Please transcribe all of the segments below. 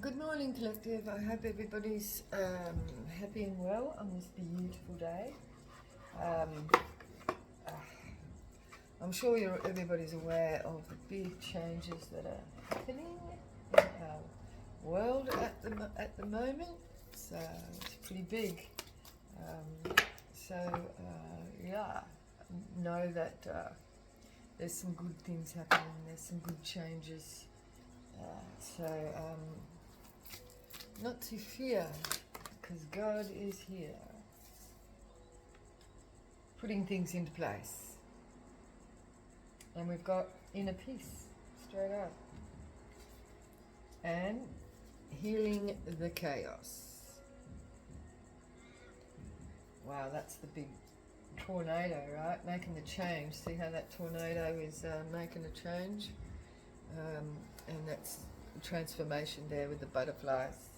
Good morning, collective. I hope everybody's happy and well on this beautiful day. I'm sure everybody's aware of the big changes that are happening in our world at the moment. So it's pretty big. Yeah, know that there's some good things happening. There's some good changes. Not to fear, because God is here, putting things into place. And we've got inner peace, straight up. And healing the chaos. Wow, that's the big tornado, right? Making the change. See how that tornado is making a change? And that's transformation there with the butterflies.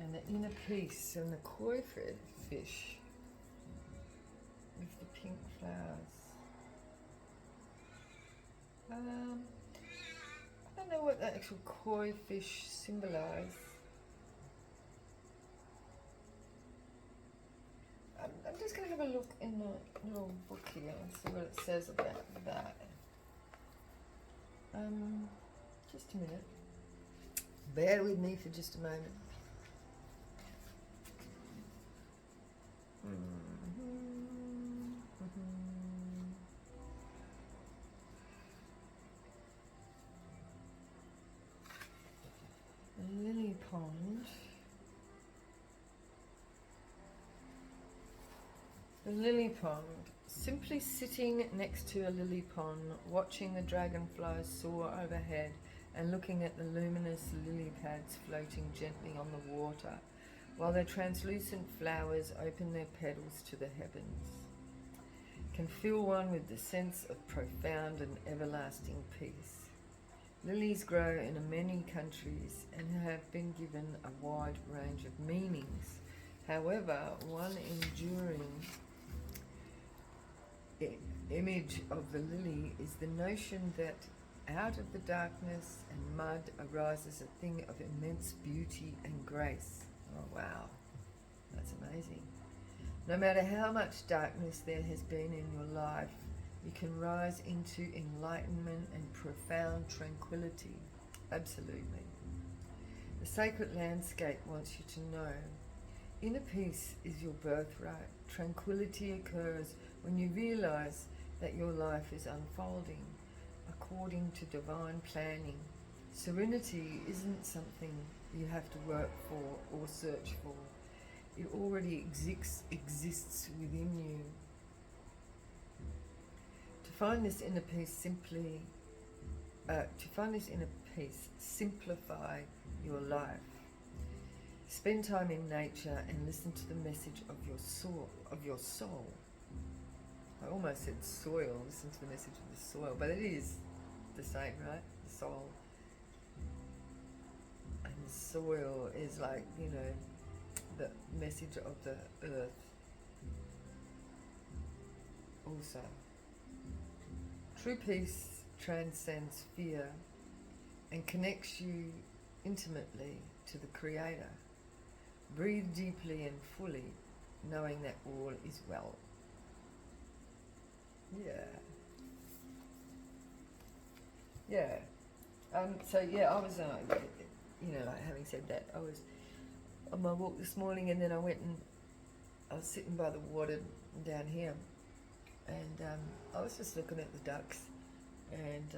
And the inner peace and the koi fish with the pink flowers. I don't know what the actual koi fish symbolize. I'm just going to have a look in the little book here and see what it says about that. Just a minute. Bear with me for just a moment. Lily pond. The lily pond. Simply sitting next to a lily pond, watching the dragonflies soar overhead and looking at the luminous lily pads floating gently on the water, while their translucent flowers open their petals to the heavens, can fill one with the sense of profound and everlasting peace. Lilies grow in many countries and have been given a wide range of meanings. However, one enduring image of the lily is the notion that out of the darkness and mud arises a thing of immense beauty and grace. Oh wow, that's amazing. No matter how much darkness there has been in your life, you can rise into enlightenment and profound tranquility. Absolutely. The sacred landscape wants you to know inner peace is your birthright. Tranquility occurs when you realize that your life is unfolding according to divine planning. Serenity isn't something you have to work for or search for. It already exists within you. To find this inner peace, simplify your life. Spend time in nature and listen to the message of your soul. I almost said soil, listen to the message of the soil, but it is the same, right? The soul. And the soil is like, the message of the earth also. True peace transcends fear and connects you intimately to the Creator. Breathe deeply and fully, knowing that all is well. Yeah. I was, having said that, I was on my walk this morning, and then I was sitting by the water down here, and I was just looking at the ducks, and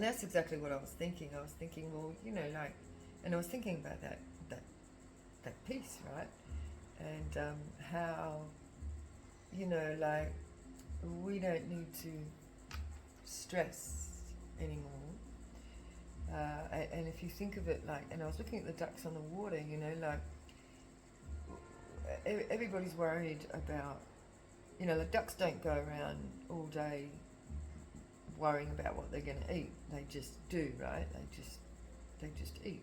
that's exactly what I was thinking. I was thinking, well, and I was thinking about that piece, right? And how, we don't need to stress anymore. And if you think of it and I was looking at the ducks on the water, everybody's worried about, the ducks don't go around all day worrying about what they're going to eat. They just do, right? They just eat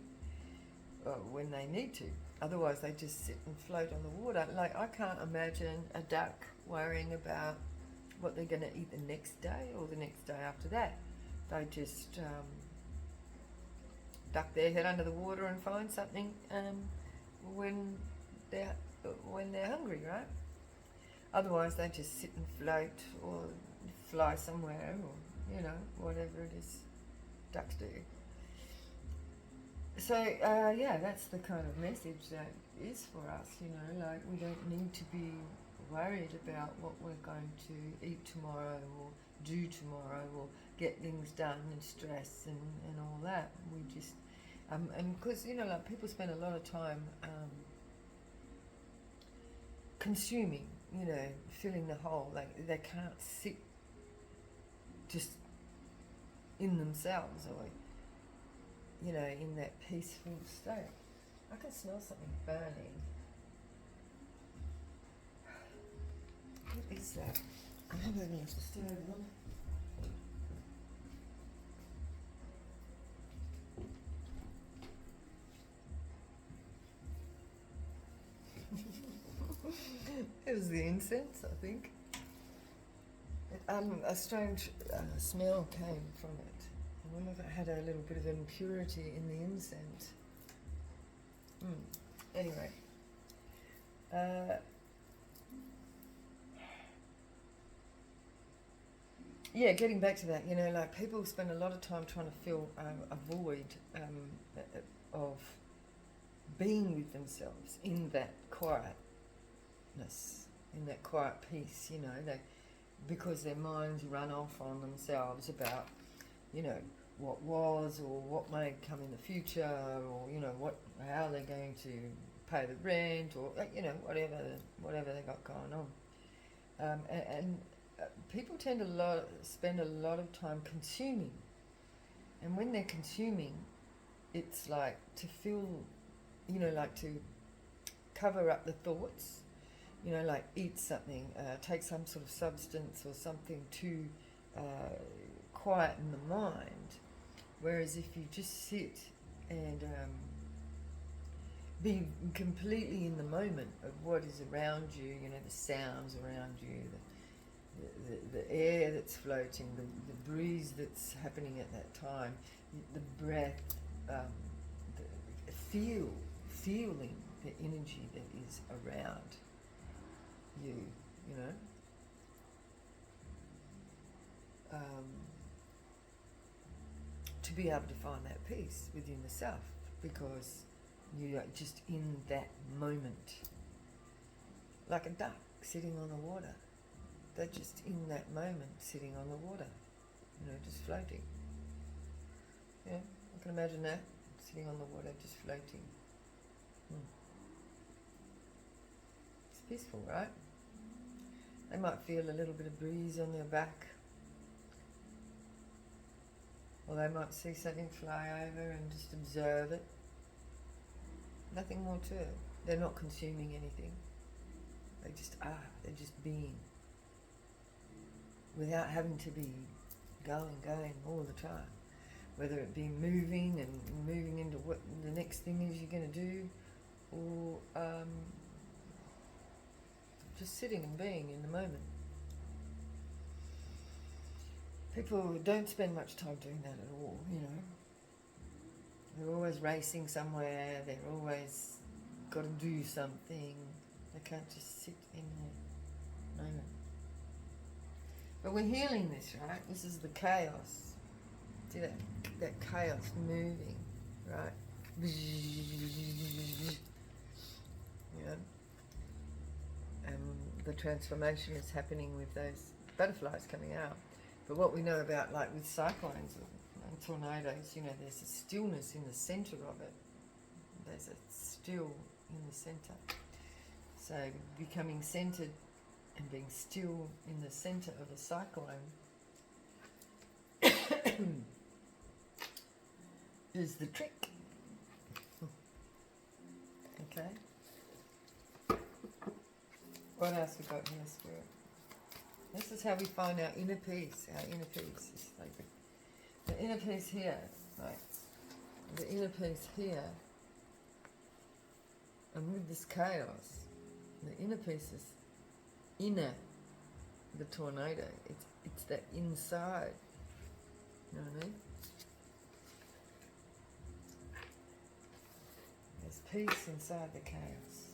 when they need to. Otherwise, they just sit and float on the water. I can't imagine a duck worrying about what they're going to eat the next day or the next day after that. They just duck their head under the water and find something when they're when they're hungry, right? Otherwise, they just sit and float or fly somewhere, or whatever it is ducks do. So yeah, that's the kind of message that is for us. Like, we don't need to be worried about what we're going to eat tomorrow or do tomorrow or get things done and stress and all that. We just and because like, people spend a lot of time consuming, filling the hole. Like, they can't sit just in themselves or in that peaceful state. I can smell something burning. What is that? I haven't left the stove on. It was the incense, I think. A strange smell came from it. I wonder if it had a little bit of impurity in the incense. Anyway. Yeah, getting back to that, like, people spend a lot of time trying to fill a void of being with themselves in that quietness, in that quiet peace, because their minds run off on themselves about, what was or what may come in the future, or how they're going to pay the rent, or whatever they got going on, and people tend to spend a lot of time consuming, and when they're consuming, it's like to fill, like to cover up the thoughts, like eat something, take some sort of substance or something to quieten the mind. Whereas if you just sit and be completely in the moment of what is around you, the sounds around you, the air that's floating, the breeze that's happening at that time, the breath, feeling the energy that is around you, to be able to find that peace within the self, because you're just in that moment, like a duck sitting on the water. They're just in that moment, sitting on the water, just floating. Yeah, I can imagine that, sitting on the water, just floating. It's peaceful, right? They might feel a little bit of breeze on their back, or they might see something fly over and just observe it. Nothing more to it. They're not consuming anything. They just are. They're just being, without having to be going all the time. Whether it be moving and moving into what the next thing is you're going to do, or just sitting and being in the moment. People don't spend much time doing that at all, They're always racing somewhere, they're always got to do something. They can't just sit in the moment. But we're healing this, right? This is the chaos. See that chaos moving, right? And the transformation is happening with those butterflies coming out. But what we know about, like with cyclones and tornadoes, there's a stillness in the centre of it. There's a still in the centre. So becoming centred and being still in the centre of a cyclone is the trick. Okay. What else we got here, Spirit? This is how we find our inner peace. Our inner peace is like the inner peace here, right? The inner peace here, and with this chaos, the inner peace is inner the tornado. It's that inside. You know what I mean? peace inside the chaos.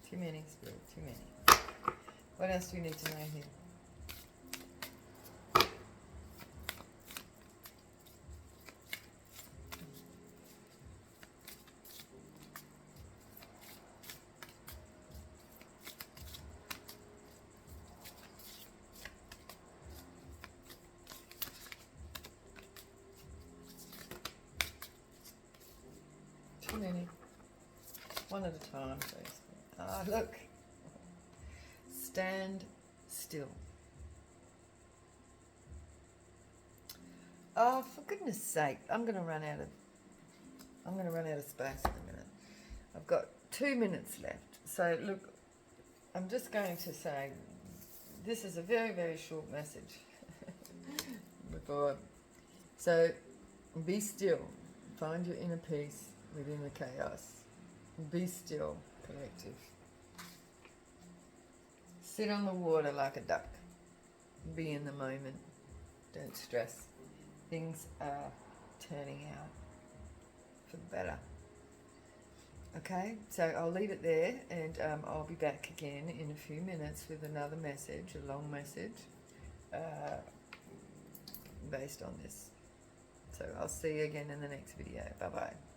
Too many, Spirit, too many. What else do you need to know here? Too many. One at a time, please. Ah, look. Stand still. Oh, for goodness sake, I'm going to run out of space in a minute. I've got 2 minutes left. So look, I'm just going to say this is a very, very short message. So be still. Find your inner peace within the chaos. Be still, collective. Sit on the water like a duck. Be in the moment. Don't stress. Things are turning out for the better. Okay, so I'll leave it there, and I'll be back again in a few minutes with another message, a long message, based on this. So I'll see you again in the next video. Bye-bye.